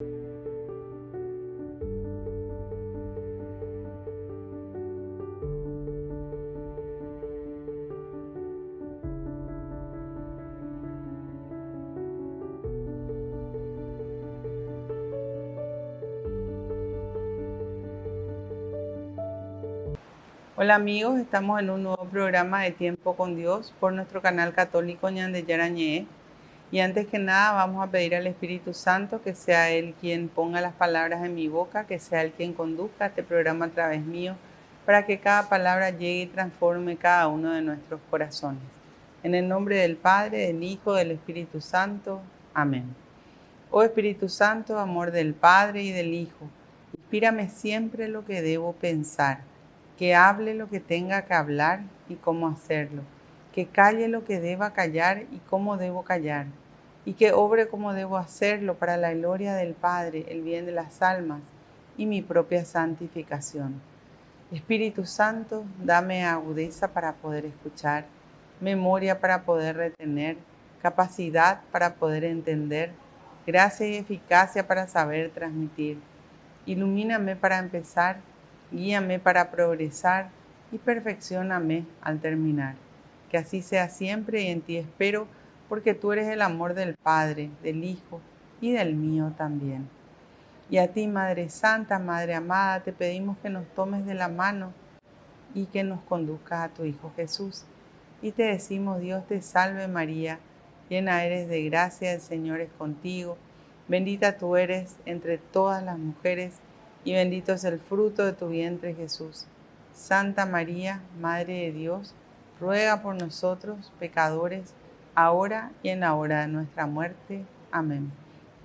Hola amigos, estamos en un nuevo programa de Tiempo con Dios por nuestro canal católico Ñande Yarañé. Y antes que nada vamos a pedir al Espíritu Santo que sea Él quien ponga las palabras en mi boca, que sea Él quien conduzca este programa a través mío, para que cada palabra llegue y transforme cada uno de nuestros corazones. En el nombre del Padre, del Hijo, del Espíritu Santo. Amén. Oh Espíritu Santo, amor del Padre y del Hijo, inspírame siempre lo que debo pensar, que hable lo que tenga que hablar y cómo hacerlo, que calle lo que deba callar y cómo debo callar, y que obre como debo hacerlo para la gloria del Padre, el bien de las almas y mi propia santificación. Espíritu Santo, dame agudeza para poder escuchar, memoria para poder retener, capacidad para poder entender, gracia y eficacia para saber transmitir. Ilumíname para empezar, guíame para progresar y perfeccióname al terminar. Que así sea siempre y en ti espero, porque tú eres el amor del Padre, del Hijo y del mío también. Y a ti, Madre Santa, Madre amada, te pedimos que nos tomes de la mano y que nos conduzcas a tu Hijo Jesús. Y te decimos, Dios te salve María, llena eres de gracia, el Señor es contigo. Bendita tú eres entre todas las mujeres, y bendito es el fruto de tu vientre Jesús. Santa María, Madre de Dios, ruega por nosotros, pecadores, ahora y en la hora de nuestra muerte. Amén.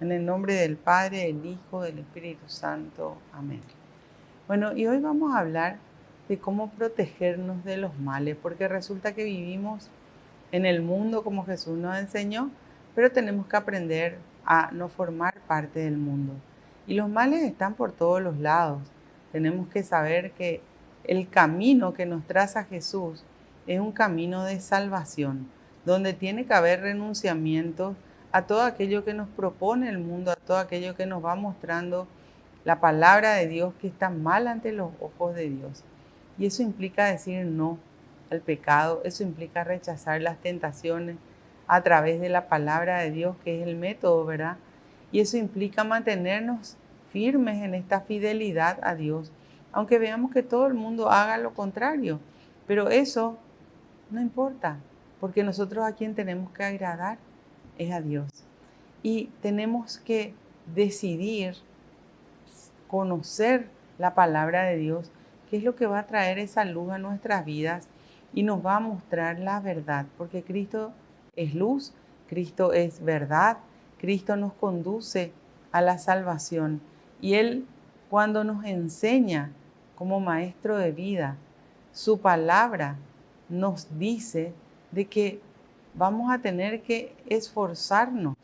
En el nombre del Padre, del Hijo, del Espíritu Santo. Amén. Bueno, y hoy vamos a hablar de cómo protegernos de los males, porque resulta que vivimos en el mundo como Jesús nos enseñó, pero tenemos que aprender a no formar parte del mundo. Y los males están por todos los lados. Tenemos que saber que el camino que nos traza Jesús es un camino de salvación, donde tiene que haber renunciamiento a todo aquello que nos propone el mundo, a todo aquello que nos va mostrando la palabra de Dios que está mal ante los ojos de Dios. Y eso implica decir no al pecado, eso implica rechazar las tentaciones a través de la palabra de Dios, que es el método, ¿verdad? Y eso implica mantenernos firmes en esta fidelidad a Dios, aunque veamos que todo el mundo haga lo contrario. Pero eso no importa, porque nosotros a quien tenemos que agradar es a Dios. Y tenemos que decidir conocer la palabra de Dios, que es lo que va a traer esa luz a nuestras vidas y nos va a mostrar la verdad, porque Cristo es luz, Cristo es verdad, Cristo nos conduce a la salvación y Él, cuando nos enseña como maestro de vida, su palabra nos dice de que vamos a tener que esforzarnos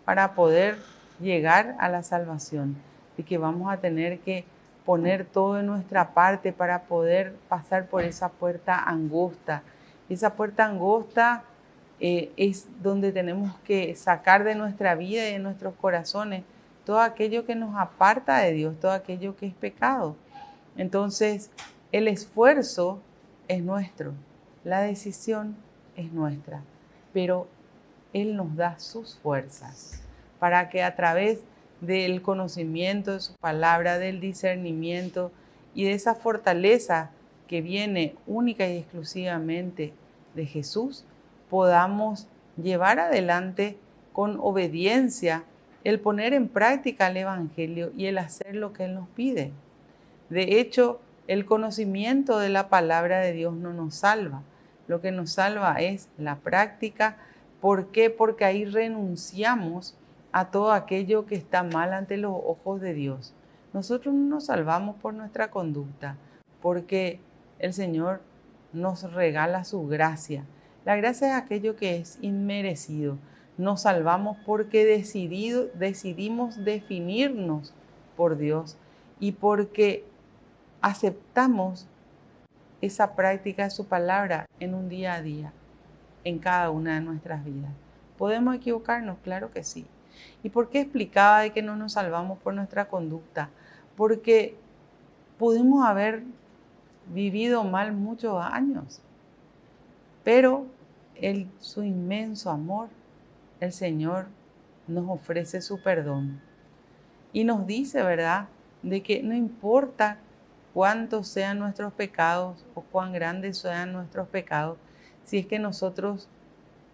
para poder llegar a la salvación, de que vamos a tener que poner todo de nuestra parte para poder pasar por esa puerta angosta. Esa puerta angosta es donde tenemos que sacar de nuestra vida y de nuestros corazones todo aquello que nos aparta de Dios, todo aquello que es pecado. Entonces, el esfuerzo es nuestro, la decisión es nuestra, pero Él nos da sus fuerzas para que a través del conocimiento de su palabra, del discernimiento y de esa fortaleza que viene única y exclusivamente de Jesús, podamos llevar adelante con obediencia el poner en práctica el Evangelio y el hacer lo que Él nos pide. De hecho, el conocimiento de la palabra de Dios no nos salva. Lo que nos salva es la práctica. ¿Por qué? Porque ahí renunciamos a todo aquello que está mal ante los ojos de Dios. Nosotros no nos salvamos por nuestra conducta, porque el Señor nos regala su gracia. La gracia es aquello que es inmerecido. Nos salvamos porque decidimos definirnos por Dios y porque aceptamos esa práctica de su palabra en un día, en cada una de nuestras vidas. ¿Podemos equivocarnos? Claro que sí. ¿Y por qué explicaba de que no nos salvamos por nuestra conducta? Porque pudimos haber vivido mal muchos años, pero su inmenso amor, el Señor nos ofrece su perdón y nos dice, ¿verdad?, de que no importa cuántos sean nuestros pecados o cuán grandes sean nuestros pecados, si es que nosotros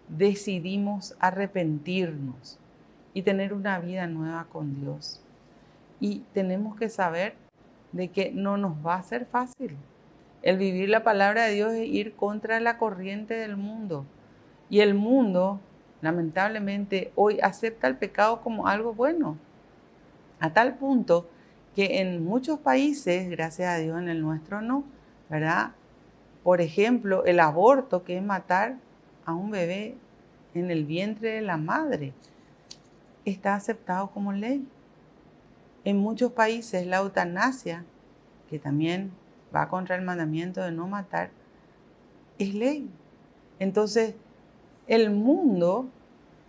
decidimos arrepentirnos y tener una vida nueva con Dios. Y tenemos que saber de que no nos va a ser fácil. El vivir la palabra de Dios es ir contra la corriente del mundo. Y el mundo, lamentablemente, hoy acepta el pecado como algo bueno. A tal punto que en muchos países, gracias a Dios en el nuestro no, ¿verdad? Por ejemplo, el aborto, que es matar a un bebé en el vientre de la madre, está aceptado como ley. En muchos países la eutanasia, que también va contra el mandamiento de no matar, es ley. Entonces, el mundo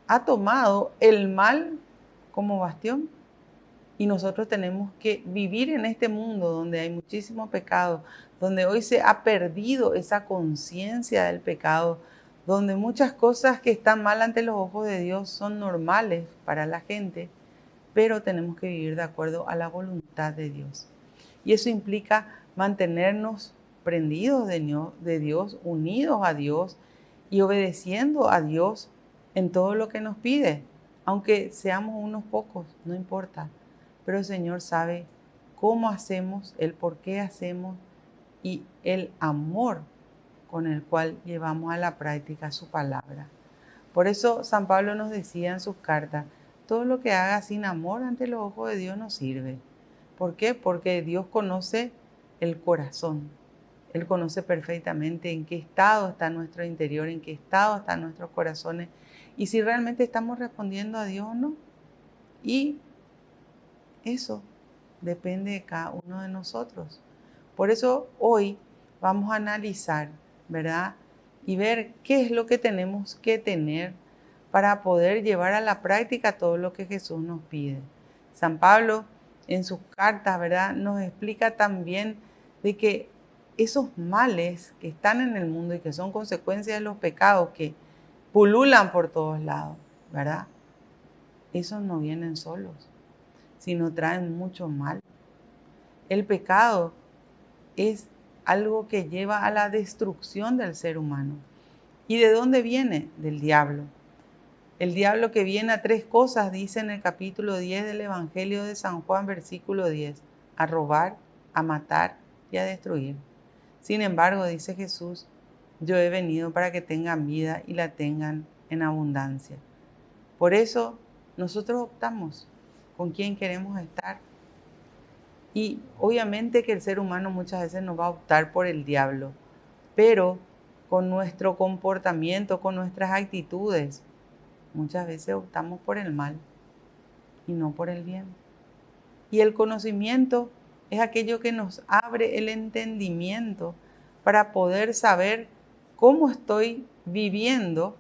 ha tomado el mal como bastión y nosotros tenemos que vivir en este mundo donde hay muchísimo pecado, donde hoy se ha perdido esa conciencia del pecado, donde muchas cosas que están mal ante los ojos de Dios son normales para la gente, pero tenemos que vivir de acuerdo a la voluntad de Dios. Y eso implica mantenernos prendidos de Dios, unidos a Dios y obedeciendo a Dios en todo lo que nos pide. Aunque seamos unos pocos, no importa. Pero el Señor sabe cómo hacemos, el por qué hacemos y el amor con el cual llevamos a la práctica su palabra. Por eso San Pablo nos decía en sus cartas, todo lo que haga sin amor ante los ojos de Dios no sirve. ¿Por qué? Porque Dios conoce el corazón. Él conoce perfectamente en qué estado está nuestro interior, en qué estado están nuestros corazones y si realmente estamos respondiendo a Dios o no. Y eso depende de cada uno de nosotros. Por eso hoy vamos a analizar, ¿verdad? Y ver qué es lo que tenemos que tener para poder llevar a la práctica todo lo que Jesús nos pide. San Pablo en sus cartas, ¿verdad?, nos explica también de que esos males que están en el mundo y que son consecuencias de los pecados que pululan por todos lados, ¿verdad? Esos no vienen solos, sino traen mucho mal. El pecado es algo que lleva a la destrucción del ser humano. ¿Y de dónde viene? Del diablo. El diablo que viene a tres cosas, dice en el capítulo 10 del Evangelio de San Juan, versículo 10, a robar, a matar y a destruir. Sin embargo, dice Jesús, yo he venido para que tengan vida y la tengan en abundancia. Por eso nosotros optamos con quién queremos estar. Y obviamente que el ser humano muchas veces nos va a optar por el diablo, pero con nuestro comportamiento, con nuestras actitudes, muchas veces optamos por el mal y no por el bien. Y el conocimiento es aquello que nos abre el entendimiento para poder saber cómo estoy viviendo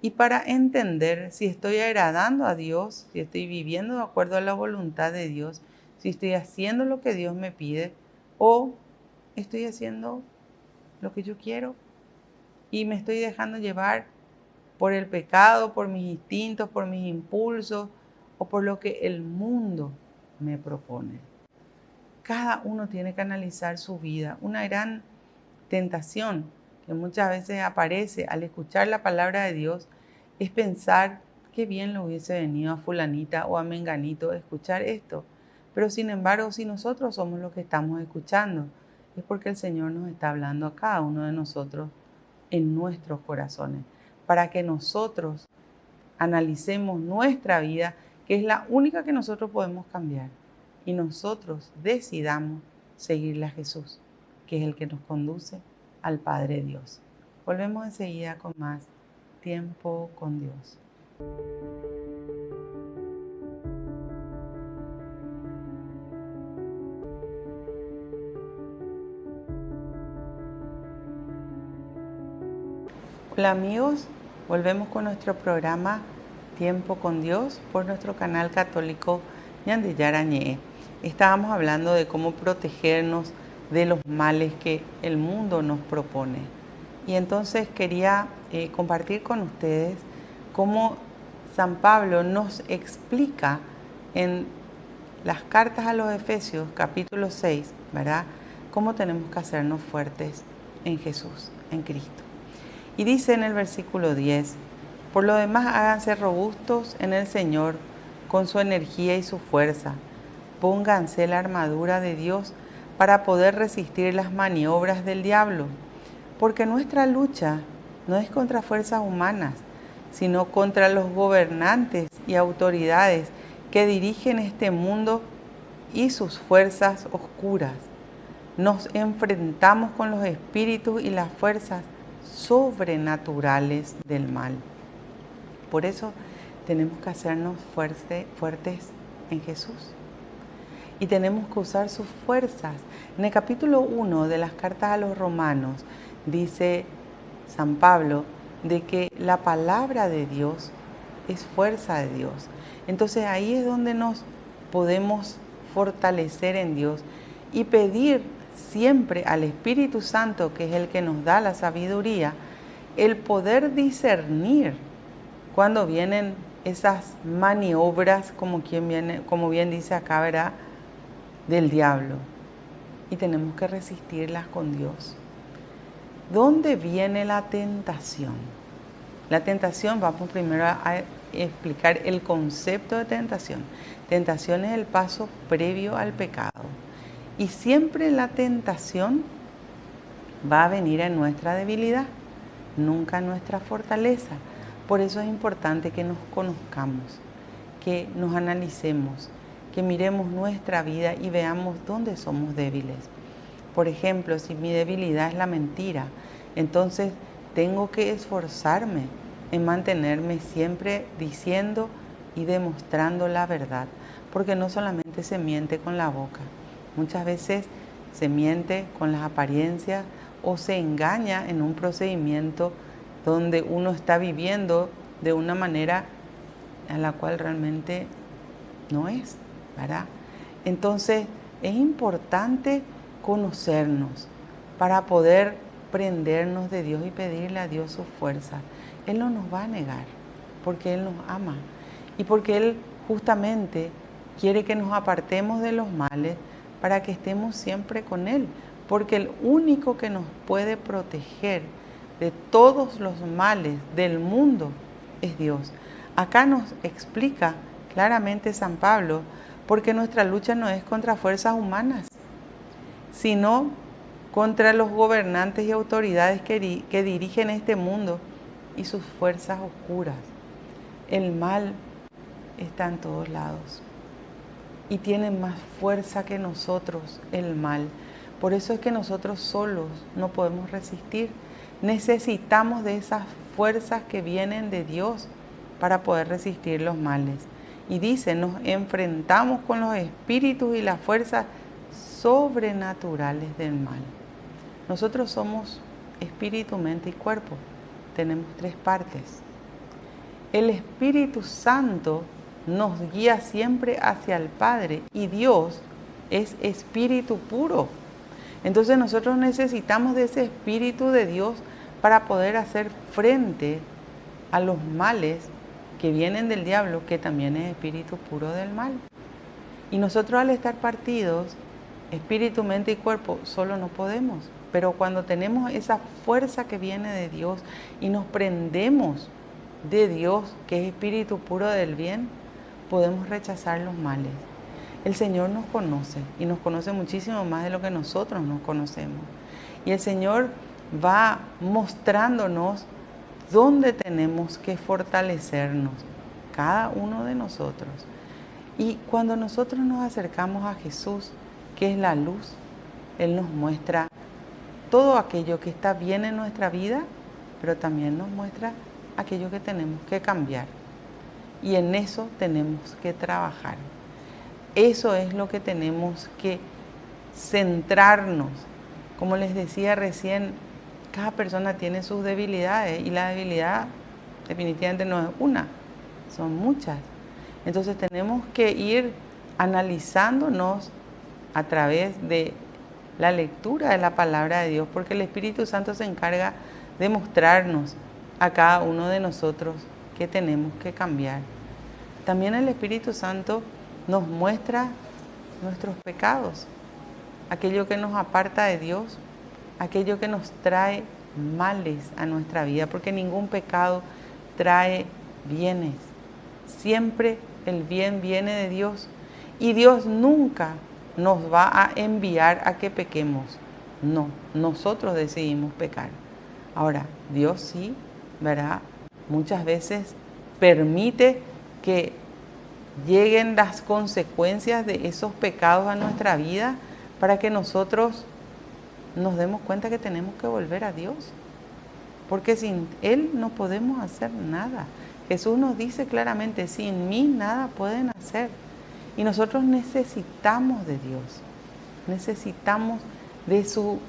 y para entender si estoy agradando a Dios, si estoy viviendo de acuerdo a la voluntad de Dios, si estoy haciendo lo que Dios me pide o estoy haciendo lo que yo quiero y me estoy dejando llevar por el pecado, por mis instintos, por mis impulsos o por lo que el mundo me propone. Cada uno tiene que analizar su vida. Una gran tentación que muchas veces aparece al escuchar la palabra de Dios es pensar qué bien le hubiese venido a fulanita o a menganito escuchar esto. Pero sin embargo, si nosotros somos los que estamos escuchando, es porque el Señor nos está hablando a cada uno de nosotros en nuestros corazones, para que nosotros analicemos nuestra vida, que es la única que nosotros podemos cambiar, y nosotros decidamos seguirle a Jesús, que es el que nos conduce al Padre Dios. Volvemos enseguida con más tiempo con Dios. Hola amigos, volvemos con nuestro programa Tiempo con Dios por nuestro canal católico Ñande Yarañé. Estábamos hablando de cómo protegernos de los males que el mundo nos propone. Y entonces quería compartir con ustedes cómo San Pablo nos explica en las cartas a los Efesios, capítulo 6, ¿verdad? Cómo tenemos que hacernos fuertes en Jesús, en Cristo. Y dice en el versículo 10, por lo demás háganse robustos en el Señor con su energía y su fuerza. Pónganse la armadura de Dios para poder resistir las maniobras del diablo, porque nuestra lucha no es contra fuerzas humanas, sino contra los gobernantes y autoridades que dirigen este mundo y sus fuerzas oscuras. Nos enfrentamos con los espíritus y las fuerzas sobrenaturales del mal. Por eso tenemos que hacernos fuertes en Jesús. Y tenemos que usar sus fuerzas. En el capítulo 1 de las cartas a los Romanos dice San Pablo de que la palabra de Dios es fuerza de Dios. Entonces ahí es donde nos podemos fortalecer en Dios y pedir siempre al Espíritu Santo, que es el que nos da la sabiduría, el poder discernir cuando vienen esas maniobras, como bien dice acá, ¿verdad?, del diablo. Y tenemos que resistirlas con Dios. ¿Dónde viene la tentación? La tentación, vamos primero a explicar el concepto de tentación. Tentación es el paso previo al pecado. Y siempre la tentación va a venir en nuestra debilidad, nunca en nuestra fortaleza. Por eso es importante que nos conozcamos, que nos analicemos, que miremos nuestra vida y veamos dónde somos débiles. Por ejemplo, si mi debilidad es la mentira, entonces tengo que esforzarme en mantenerme siempre diciendo y demostrando la verdad, porque no solamente se miente con la boca, muchas veces se miente con las apariencias o se engaña en un procedimiento donde uno está viviendo de una manera a la cual realmente no es, ¿verdad? Entonces es importante conocernos para poder prendernos de Dios y pedirle a Dios su fuerza. Él no nos va a negar porque Él nos ama y porque Él justamente quiere que nos apartemos de los males para que estemos siempre con Él, porque el único que nos puede proteger de todos los males del mundo es Dios. Acá nos explica claramente San Pablo, porque nuestra lucha no es contra fuerzas humanas, sino contra los gobernantes y autoridades que dirigen este mundo y sus fuerzas oscuras. El mal está en todos lados y tiene más fuerza que nosotros el mal. Por eso es que nosotros solos no podemos resistir. Necesitamos de esas fuerzas que vienen de Dios para poder resistir los males. Y dice, nos enfrentamos con los espíritus y las fuerzas sobrenaturales del mal. Nosotros somos espíritu, mente y cuerpo. Tenemos tres partes. El Espíritu Santo nos guía siempre hacia el Padre y Dios es espíritu puro. Entonces nosotros necesitamos de ese Espíritu de Dios para poder hacer frente a los males que vienen del diablo, que también es espíritu puro del mal. Y nosotros al estar partidos, espíritu, mente y cuerpo, solo no podemos. Pero cuando tenemos esa fuerza que viene de Dios y nos prendemos de Dios, que es espíritu puro del bien, podemos rechazar los males. El Señor nos conoce y nos conoce muchísimo más de lo que nosotros nos conocemos. Y el Señor va mostrándonos dónde tenemos que fortalecernos, cada uno de nosotros. Y cuando nosotros nos acercamos a Jesús, que es la luz, Él nos muestra todo aquello que está bien en nuestra vida, pero también nos muestra aquello que tenemos que cambiar. Y en eso tenemos que trabajar. Eso es lo que tenemos que centrarnos. Como les decía recién, cada persona tiene sus debilidades y la debilidad definitivamente no es una. son muchas. Entonces tenemos que ir analizándonos a través de la lectura de la palabra de Dios, porque el Espíritu Santo se encarga de mostrarnos a cada uno de nosotros que tenemos que cambiar. También el Espíritu Santo nos muestra nuestros pecados, aquello que nos aparta de Dios, aquello que nos trae males a nuestra vida, porque ningún pecado trae bienes. Siempre el bien viene de Dios y Dios nunca nos va a enviar a que pequemos. No, nosotros decidimos pecar. Ahora, Dios sí, ¿verdad? Muchas veces permite que lleguen las consecuencias de esos pecados a nuestra vida para que nosotros nos demos cuenta que tenemos que volver a Dios. Porque sin Él no podemos hacer nada. Jesús nos dice claramente, sin mí nada pueden hacer. Y nosotros necesitamos de Dios. Necesitamos de su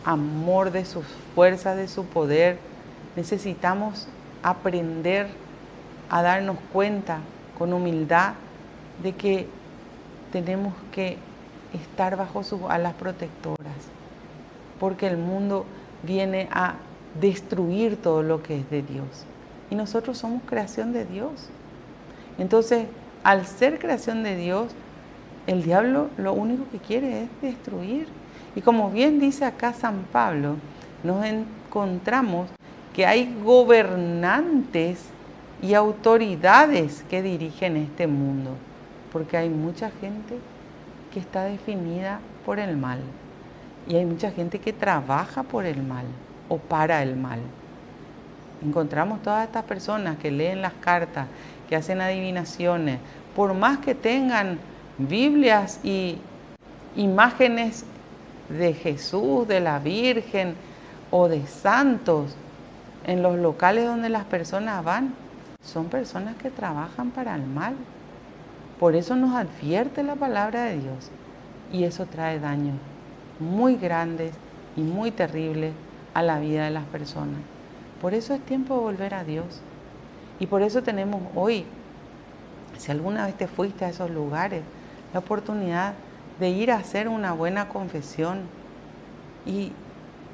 amor, de sus fuerzas, de su poder. Necesitamos aprender a darnos cuenta con humildad de que tenemos que estar bajo sus alas protectoras. Porque el mundo viene a destruir todo lo que es de Dios. Y nosotros somos creación de Dios. Entonces, al ser creación de Dios, el diablo lo único que quiere es destruir. Y como bien dice acá San Pablo, nos encontramos que hay gobernantes y autoridades que dirigen este mundo. Porque hay mucha gente que está definida por el mal. Y hay mucha gente que trabaja por el mal o para el mal. Encontramos todas estas personas que leen las cartas, que hacen adivinaciones, por más que tengan Biblias y imágenes de Jesús, de la Virgen o de santos en los locales donde las personas van, son personas que trabajan para el mal. Por eso nos advierte la palabra de Dios y eso trae daños muy grandes y muy terribles a la vida de las personas. Por eso es tiempo de volver a Dios. Y por eso tenemos hoy, si alguna vez te fuiste a esos lugares, la oportunidad de ir a hacer una buena confesión y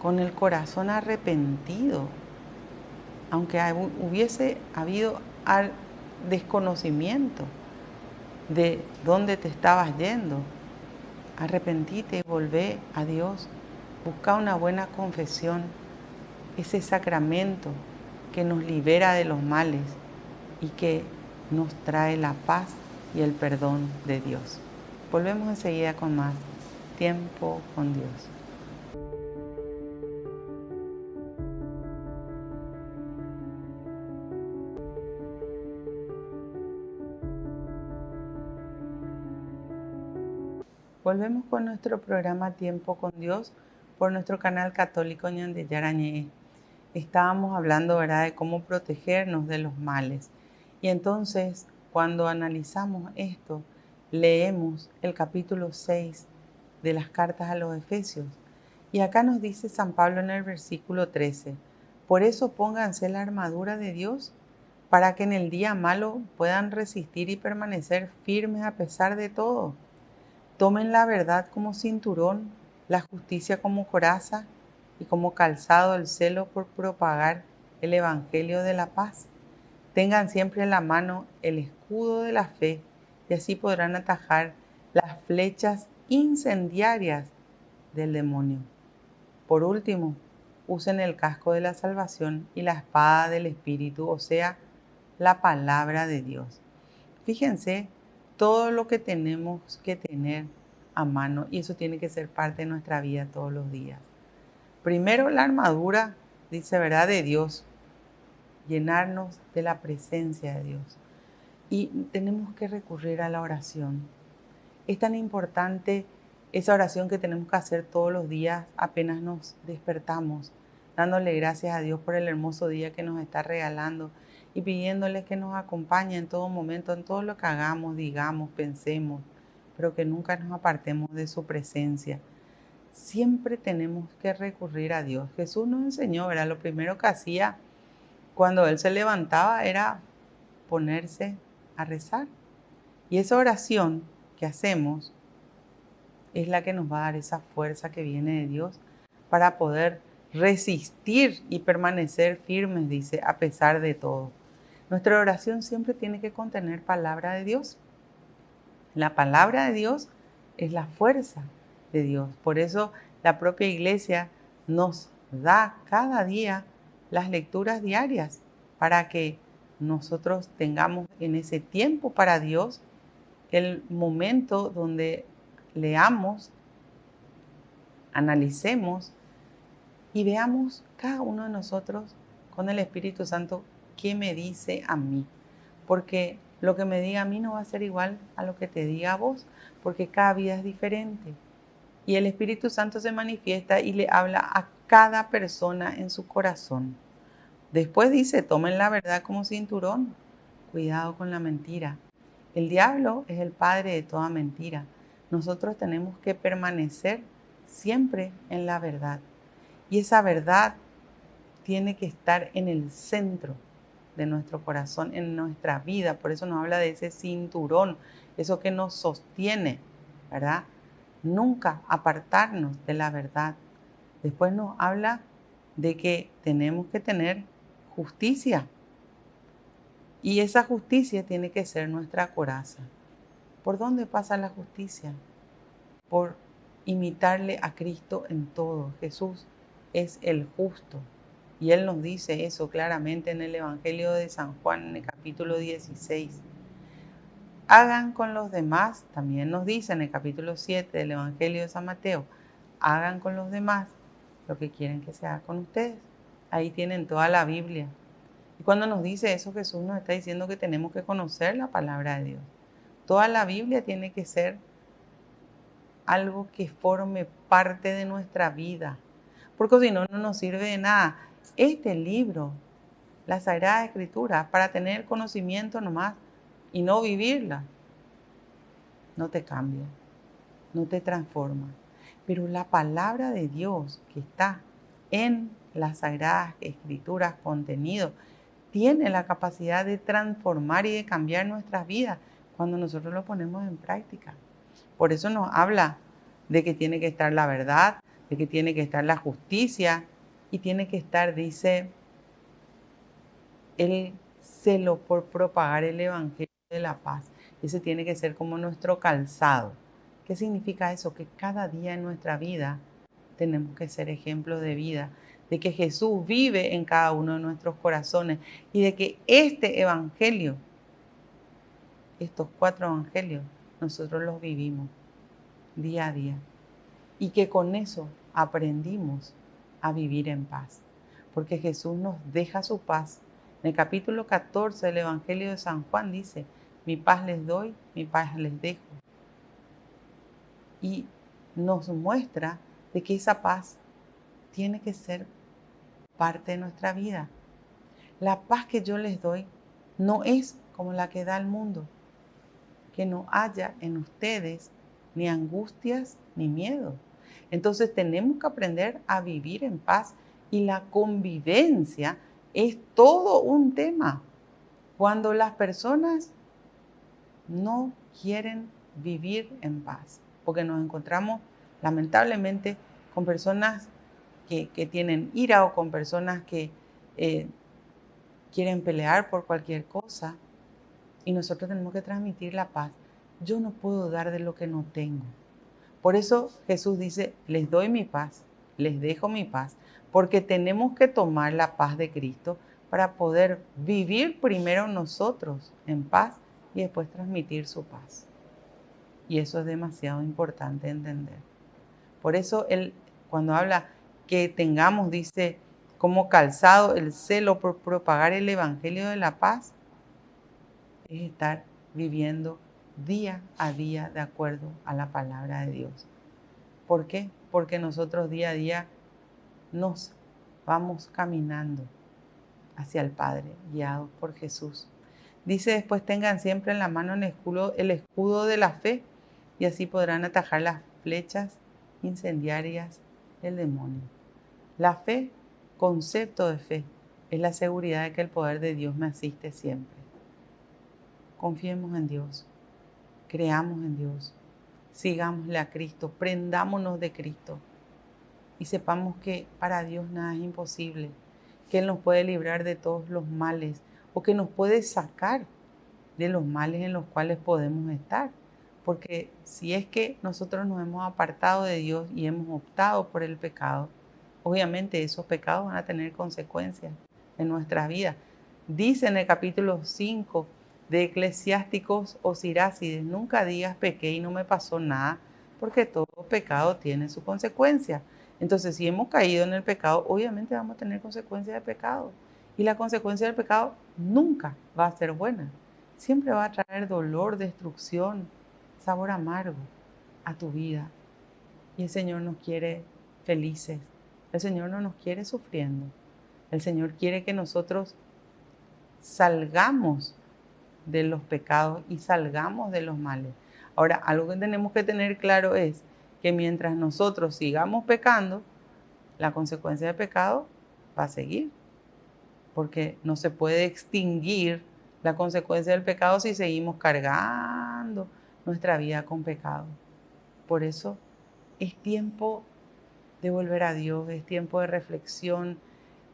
con el corazón arrepentido, aunque hubiese habido desconocimiento de dónde te estabas yendo. Arrepentite y volvé a Dios. Busca una buena confesión, ese sacramento que nos libera de los males y que nos trae la paz y el perdón de Dios. Volvemos enseguida con más tiempo con Dios. Volvemos con nuestro programa Tiempo con Dios por nuestro canal católico Ñande Yarañé. Estábamos hablando, ¿verdad?, de cómo protegernos de los males. Y entonces, cuando analizamos esto, leemos el capítulo 6 de las cartas a los Efesios. Y acá nos dice San Pablo en el versículo 13, por eso pónganse la armadura de Dios para que en el día malo puedan resistir y permanecer firmes a pesar de todo. Tomen la verdad como cinturón, la justicia como coraza y como calzado el celo por propagar el evangelio de la paz. Tengan siempre en la mano el escudo de la fe y así podrán atajar las flechas incendiarias del demonio. Por último, usen el casco de la salvación y la espada del Espíritu, o sea, la palabra de Dios. Fíjense todo lo que tenemos que tener a mano y eso tiene que ser parte de nuestra vida todos los días. Primero la armadura, dice, ¿verdad?, de Dios, llenarnos de la presencia de Dios. Y tenemos que recurrir a la oración. Es tan importante esa oración que tenemos que hacer todos los días apenas nos despertamos, dándole gracias a Dios por el hermoso día que nos está regalando y pidiéndole que nos acompañe en todo momento, en todo lo que hagamos, digamos, pensemos, pero que nunca nos apartemos de su presencia. Siempre tenemos que recurrir a Dios. Jesús nos enseñó, ¿verdad? Lo primero que hacía cuando Él se levantaba era ponerse a rezar. Y esa oración que hacemos es la que nos va a dar esa fuerza que viene de Dios para poder resistir y permanecer firmes, dice, a pesar de todo. Nuestra oración siempre tiene que contener palabra de Dios. La palabra de Dios es la fuerza de Dios. Por eso la propia iglesia nos da cada día las lecturas diarias para que nosotros tengamos en ese tiempo para Dios el momento donde leamos, analicemos y veamos cada uno de nosotros con el Espíritu Santo qué me dice a mí. Porque lo que me diga a mí no va a ser igual a lo que te diga a vos, porque cada vida es diferente. Y el Espíritu Santo se manifiesta y le habla a cada persona en su corazón. Después dice, tomen la verdad como cinturón, cuidado con la mentira. El diablo es el padre de toda mentira. Nosotros tenemos que permanecer siempre en la verdad. Y esa verdad tiene que estar en el centro de nuestro corazón, en nuestra vida. Por eso nos habla de ese cinturón, eso que nos sostiene, ¿verdad? Nunca apartarnos de la verdad. Después nos habla de que tenemos que tener justicia. Y esa justicia tiene que ser nuestra coraza. ¿Por dónde pasa la justicia? Por imitarle a Cristo en todo. Jesús es el justo. Y Él nos dice eso claramente en el Evangelio de San Juan, en el capítulo 16. Hagan con los demás, también nos dice en el capítulo 7 del Evangelio de San Mateo, hagan con los demás lo que quieren que se haga con ustedes. Ahí tienen toda la Biblia. Y cuando nos dice eso, Jesús nos está diciendo que tenemos que conocer la palabra de Dios. Toda la Biblia tiene que ser algo que forme parte de nuestra vida, porque si no, no nos sirve de nada. Este libro, la Sagrada Escritura, para tener conocimiento nomás y no vivirla, no te cambia, no te transforma. Pero la palabra de Dios que está en las Sagradas Escrituras contenido, tiene la capacidad de transformar y de cambiar nuestras vidas cuando nosotros lo ponemos en práctica. Por eso nos habla de que tiene que estar la verdad, de que tiene que estar la justicia y tiene que estar, dice, el celo por propagar el Evangelio de la paz. Ese tiene que ser como nuestro calzado. ¿Qué significa eso? Que cada día en nuestra vida tenemos que ser ejemplos de vida, de que Jesús vive en cada uno de nuestros corazones y de que este Evangelio, estos 4 Evangelios, nosotros los vivimos día a día y que con eso aprendimos a vivir en paz, porque Jesús nos deja su paz. En el capítulo 14 del Evangelio de San Juan dice, mi paz les doy, mi paz les dejo. Y nos muestra de que esa paz tiene que ser parte de nuestra vida. La paz que yo les doy no es como la que da el mundo, que no haya en ustedes ni angustias ni miedo. Entonces tenemos que aprender a vivir en paz y la convivencia es todo un tema. Cuando las personas no quieren vivir en paz, porque nos encontramos lamentablemente con personas que tienen ira o con personas que quieren pelear por cualquier cosa y nosotros tenemos que transmitir la paz. Yo no puedo dar de lo que no tengo. Por eso Jesús dice, les doy mi paz, les dejo mi paz, porque tenemos que tomar la paz de Cristo para poder vivir primero nosotros en paz y después transmitir su paz. Y eso es demasiado importante entender. Por eso Él, cuando habla que tengamos, dice, como calzado el celo por propagar el Evangelio de la paz, es estar viviendo día a día de acuerdo a la palabra de Dios. ¿Por qué? Porque nosotros día a día nos vamos caminando hacia el Padre, guiados por Jesús. Dice después, tengan siempre en la mano el escudo de la fe y así podrán atajar las flechas incendiarias del demonio. La fe, concepto de fe, es la seguridad de que el poder de Dios me asiste siempre. Confiemos en Dios, creamos en Dios, sigámosle a Cristo, prendámonos de Cristo y sepamos que para Dios nada es imposible, que Él nos puede librar de todos los males o que nos puede sacar de los males en los cuales podemos estar. Porque si es que nosotros nos hemos apartado de Dios y hemos optado por el pecado, obviamente esos pecados van a tener consecuencias en nuestra vida. Dice en el capítulo 5 de Eclesiásticos o Sirácides, nunca digas pequé y no me pasó nada, porque todo pecado tiene su consecuencia. Entonces, si hemos caído en el pecado, obviamente vamos a tener consecuencias de pecado. Y la consecuencia del pecado nunca va a ser buena. Siempre va a traer dolor, destrucción, sabor amargo a tu vida. Y el Señor nos quiere felices. El Señor no nos quiere sufriendo. El Señor quiere que nosotros salgamos de los pecados y salgamos de los males. Ahora, algo que tenemos que tener claro es que mientras nosotros sigamos pecando, la consecuencia del pecado va a seguir. Porque no se puede extinguir la consecuencia del pecado si seguimos cargando nuestra vida con pecado. Por eso es tiempo de volver a Dios, es tiempo de reflexión,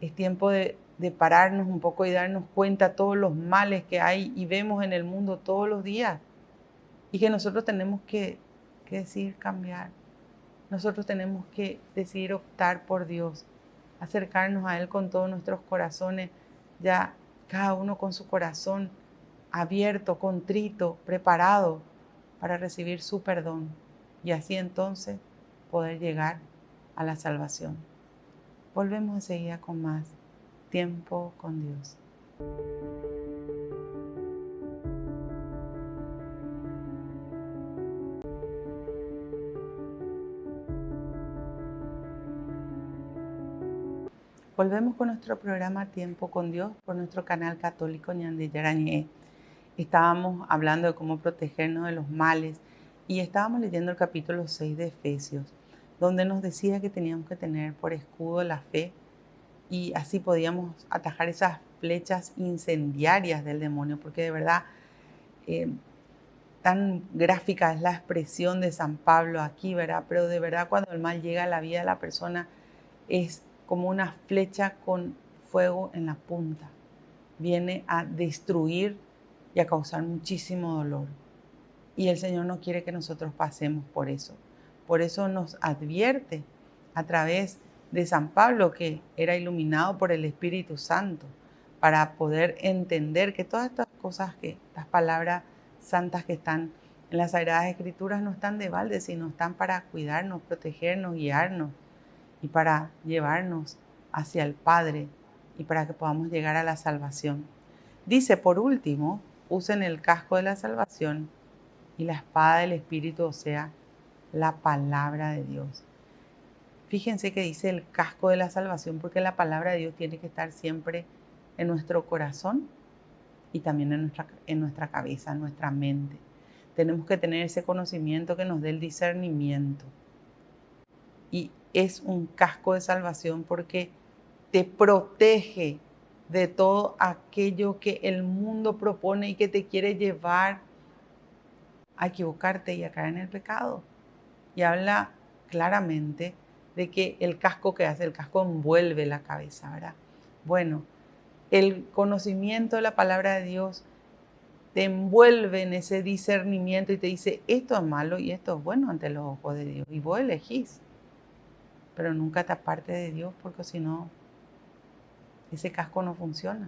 es tiempo de pararnos un poco y darnos cuenta de todos los males que hay y vemos en el mundo todos los días. Y que nosotros tenemos que decidir cambiar. Nosotros tenemos que decidir optar por Dios, acercarnos a Él con todos nuestros corazones, ya cada uno con su corazón abierto, contrito, preparado para recibir su perdón y así entonces poder llegar a la salvación. Volvemos enseguida con más tiempo con Dios. Volvemos con nuestro programa Tiempo con Dios por nuestro canal católico Ñan de Yarañé. Estábamos hablando de cómo protegernos de los males y estábamos leyendo el capítulo 6 de Efesios, donde nos decía que teníamos que tener por escudo la fe y así podíamos atajar esas flechas incendiarias del demonio, porque de verdad tan gráfica es la expresión de San Pablo aquí, ¿verdad? Pero de verdad cuando el mal llega a la vida de la persona es como una flecha con fuego en la punta. Viene a destruir y a causar muchísimo dolor. Y el Señor no quiere que nosotros pasemos por eso. Por eso nos advierte a través de San Pablo, que era iluminado por el Espíritu Santo, para poder entender que todas estas cosas, que estas palabras santas que están en las Sagradas Escrituras no están de balde, sino están para cuidarnos, protegernos, guiarnos y para llevarnos hacia el Padre y para que podamos llegar a la salvación. Dice, por último, usen el casco de la salvación y la espada del Espíritu, o sea, la palabra de Dios. Fíjense que dice el casco de la salvación porque la palabra de Dios tiene que estar siempre en nuestro corazón y también en nuestra cabeza, en nuestra mente. Tenemos que tener ese conocimiento que nos dé el discernimiento. Y es un casco de salvación porque te protege de todo aquello que el mundo propone y que te quiere llevar a equivocarte y a caer en el pecado. Y habla claramente de que el casco que hace, el casco envuelve la cabeza, ¿verdad? Bueno, el conocimiento de la palabra de Dios te envuelve en ese discernimiento y te dice, esto es malo y esto es bueno ante los ojos de Dios. Y vos elegís, pero nunca te apartes de Dios porque si no, ese casco no funciona.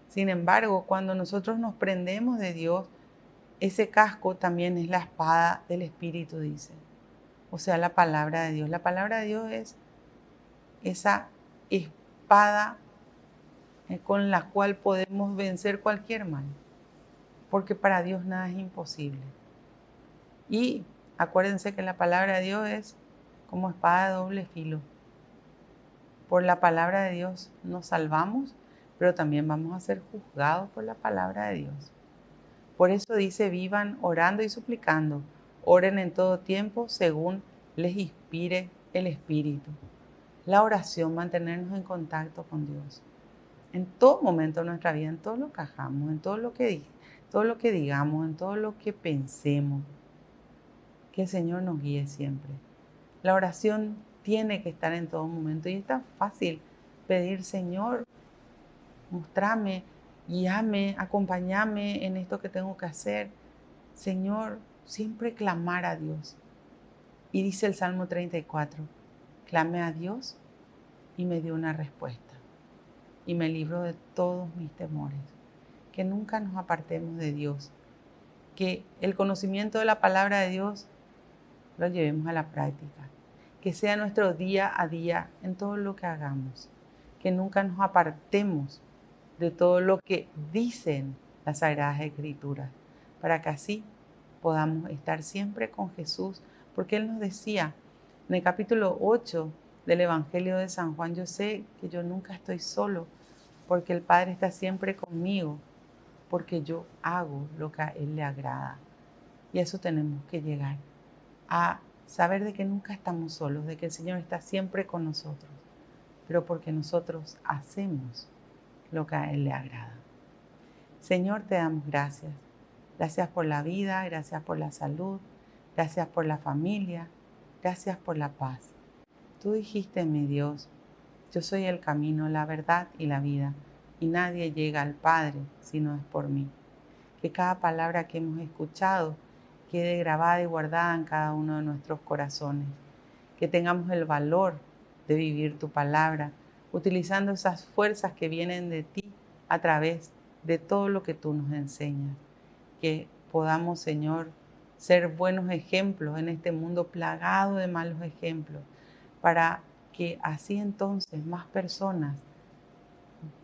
Sin embargo, cuando nosotros nos prendemos de Dios, ese casco también es la espada del Espíritu, dice. O sea, la palabra de Dios. La palabra de Dios es esa espada con la cual podemos vencer cualquier mal. Porque para Dios nada es imposible. Y acuérdense que la palabra de Dios es como espada de doble filo. Por la palabra de Dios nos salvamos, pero también vamos a ser juzgados por la palabra de Dios. Por eso dice, vivan orando y suplicando. Oren en todo tiempo según les inspire el Espíritu. La oración, mantenernos en contacto con Dios. En todo momento de nuestra vida, en todo lo que hagamos, en todo todo lo que digamos, en todo lo que pensemos. Que el Señor nos guíe siempre. La oración tiene que estar en todo momento y es tan fácil pedir, Señor, mostrame, guíame, acompáñame en esto que tengo que hacer. Señor, siempre clamar a Dios. Y dice el Salmo 34, clamé a Dios y me dio una respuesta y me libró de todos mis temores. Que nunca nos apartemos de Dios, que el conocimiento de la palabra de Dios lo llevemos a la práctica, que sea nuestro día a día en todo lo que hagamos, que nunca nos apartemos de todo lo que dicen las Sagradas Escrituras, para que así podamos estar siempre con Jesús, porque Él nos decía en el capítulo 8 del Evangelio de San Juan, yo sé que yo nunca estoy solo, porque el Padre está siempre conmigo, porque yo hago lo que a Él le agrada. Y a eso tenemos que llegar, a saber de que nunca estamos solos, de que el Señor está siempre con nosotros, pero porque nosotros hacemos lo que a Él le agrada. Señor, te damos gracias. Gracias por la vida, gracias por la salud, gracias por la familia, gracias por la paz. Tú dijiste, mi Dios, yo soy el camino, la verdad y la vida, y nadie llega al Padre si no es por mí. Que cada palabra que hemos escuchado quede grabada y guardada en cada uno de nuestros corazones. Que tengamos el valor de vivir tu palabra, utilizando esas fuerzas que vienen de ti a través de todo lo que tú nos enseñas. Que podamos, Señor, ser buenos ejemplos en este mundo plagado de malos ejemplos, para que así entonces más personas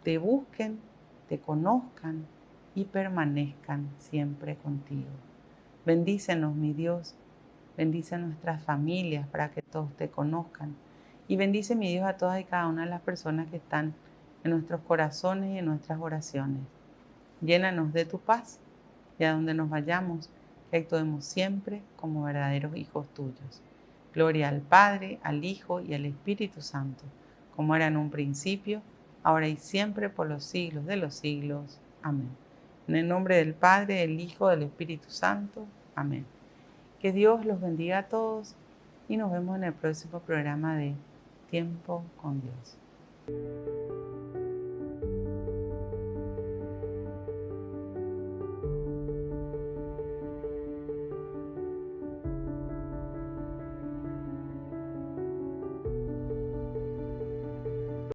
te busquen, te conozcan y permanezcan siempre contigo. Bendícenos, mi Dios, bendice a nuestras familias para que todos te conozcan. Y bendice, mi Dios, a todas y cada una de las personas que están en nuestros corazones y en nuestras oraciones. Llénanos de tu paz y a donde nos vayamos, que actuemos siempre como verdaderos hijos tuyos. Gloria al Padre, al Hijo y al Espíritu Santo, como era en un principio, ahora y siempre, por los siglos de los siglos. Amén. En el nombre del Padre, del Hijo, del Espíritu Santo. Amén. Que Dios los bendiga a todos y nos vemos en el próximo programa de Tiempo con Dios.